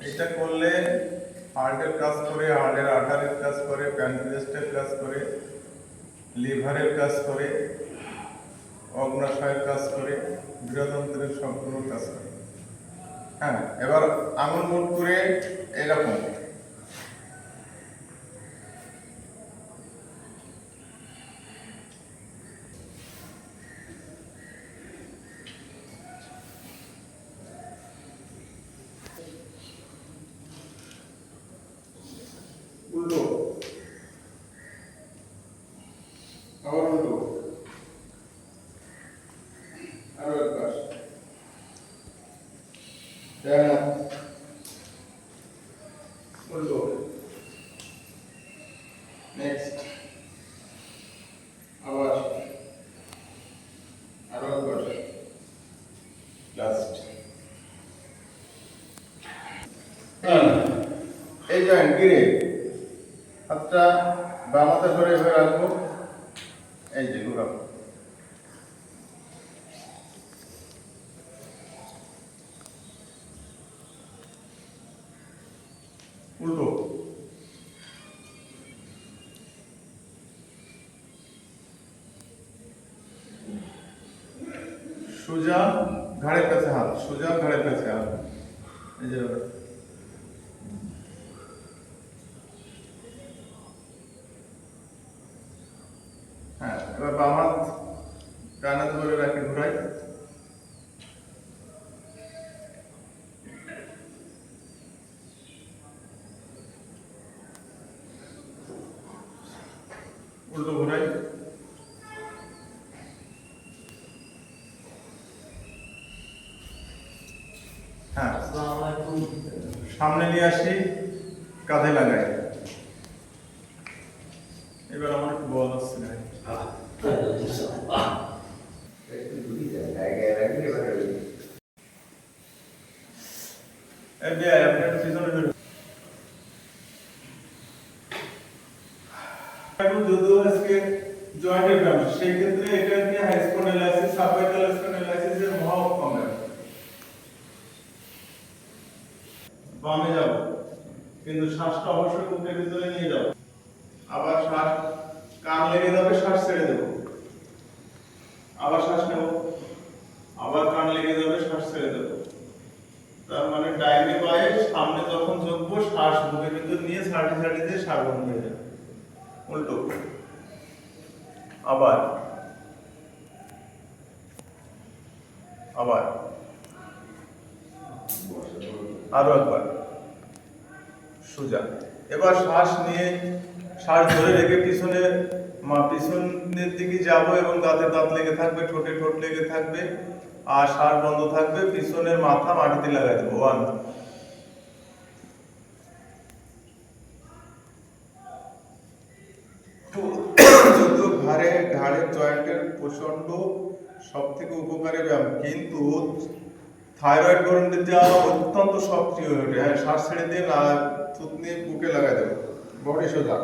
এটা করলে হার্টের কাজ করে, হার্টের আর্টারির কাজ করে, প্যানক্রিয়াসের কাজ করে, লিভারের কাজ করে, অগ্নাশয়ের কাজ করে, বৃহদন্ত্রের সবগুলোর কাজ করে। হ্যাঁ, এবার আঙুল মুট করে এরকম উল্টো, আবার উল্টো, আরো একবার, উল্টো, নেক্সট, আবার আরো একবার, লাস্ট। এই যে গিরে হাতটা বাম হাতে ধরে এভাবে রাখবো, এই যে ঘুরাবো, উল্টো, সোজা ঘাড়ের কাছে হাত, সোজা ঘাড়ের কাছে হাত, এই যে হ্যাঁ। এবার বাম হাত ডানে ধরে রাখি, ঘুরাই, উল্টো ঘুরাই, হ্যাঁ, সামনে নিয়ে আসি, কাঁধে লাগাই। এবার আমার একটু বল আসছে না, যদিও আজকে জয়েন্টের ব্যায়াম, সেই ক্ষেত্রে এটা নিয়ে হাই স্পন্ডাইলাইসিস, সাবভাইটাল স্পন্ডাইলাইসিসের মহা উত্তম ব্যায়াম। বামে যাব, কিন্তু শ্বাসটা অবশ্যই বুকের ভিতরে নিয়ে যাব। আবার শ্বাস, কান লেগে যাবে, শ্বাস ছেড়ে দেব, আবার শ্বাস নেব, আবার কান লেগে যাবে, শ্বাস ছেড়ে দেব। তার মানে ডাইনে বায়ে সামনে যখন ঝুঁকবো, শ্বাস বুকের ভিতর নিয়ে ছাড়ি ছাড়ি দিয়ে শ্বাস বন্ধ হয়ে যাবে। উল্টো, আবার আবার আরো একবার, সোজা। এবার শ্বাস নিয়ে, শ্বাস ধরে রেখে পিছনের দিকে যাব এবং দাঁতে দাঁত লেগে থাকবে, ঠোঁটে ঠোঁট লেগে থাকবে, আর শ্বাস বন্ধ থাকবে, পিছনের মাথা মাটিতে লাগাই দেবো। 1 2 যদিও ঘাড়ের জয়েন্টের প্রচন্ড সব থেকে উপকারী ব্যায়াম, কিন্তু থাইরয়েড গ্রন্থির দেওয়া অত্যন্ত সক্রিয় হয়ে ওঠে। হ্যাঁ, শ্বাস ছেড়ে দিয়ে না, থুতনি বুকে লাগাই দেবো, বডি সোজা,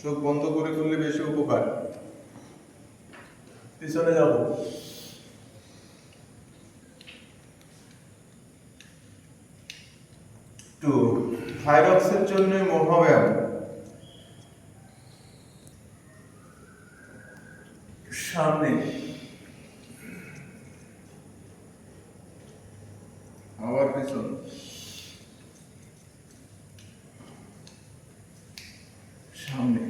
চোখ বন্ধ করে করলে বেশি উপকার। পিছনে যাব, টু থাইরক্সের জন্য মহাব্যায়াম। সামনে, আবার পিছন, সামনে,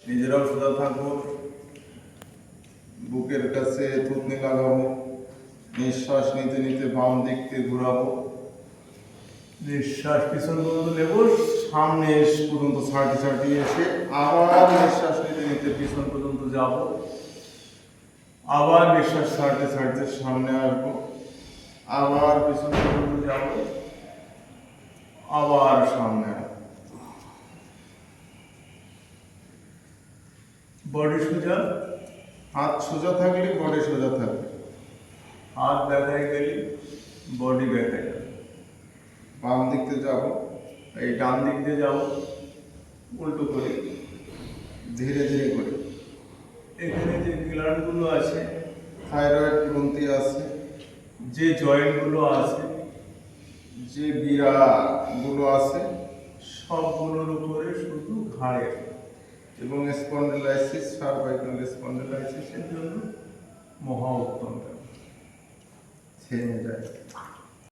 নিজেরাও সোজা থাকবো, বুকের কাছে থুতনি লাগাবো, নিঃশ্বাস নিতে নিতে বাম দিক থেকে ঘুরাবো, নিঃশ্বাস পিছন পর্যন্ত নেব, সামনে পর্যন্ত ছাড়তে ছাড়তে এসে আবার নিঃশ্বাস নিতে নিতে পিছন পর্যন্ত যাব, আবার নিঃশ্বাস ছাড়তে ছাড়তে সামনে আসবো, আবার পিছন পর্যন্ত যাব, আবার সামনে আসবো। বডি সোজা, হাত সোজা থাকলে বডি সোজা থাকবে, হাত ব্যাকায় গেলে বডি ব্যাকায় যাবে। বাম দিক দিয়ে যাবো, এই ডান দিক দিয়ে যাবো, উল্টো করে ধীরে ধীরে করে। এখানে যে গ্ল্যান্ডগুলো আছে, থাইরয়েড গ্রন্থি আছে, যে জয়েন্টগুলো আছে, যে গুলো আছে, সবগুলোর উপরে শুধু ঘাড়ে এবং স্পন্ডিলাইসিস, সার্ভাইকাল স্পন্ডিলাইসিসের জন্য মহা উত্তম থেমে যায়।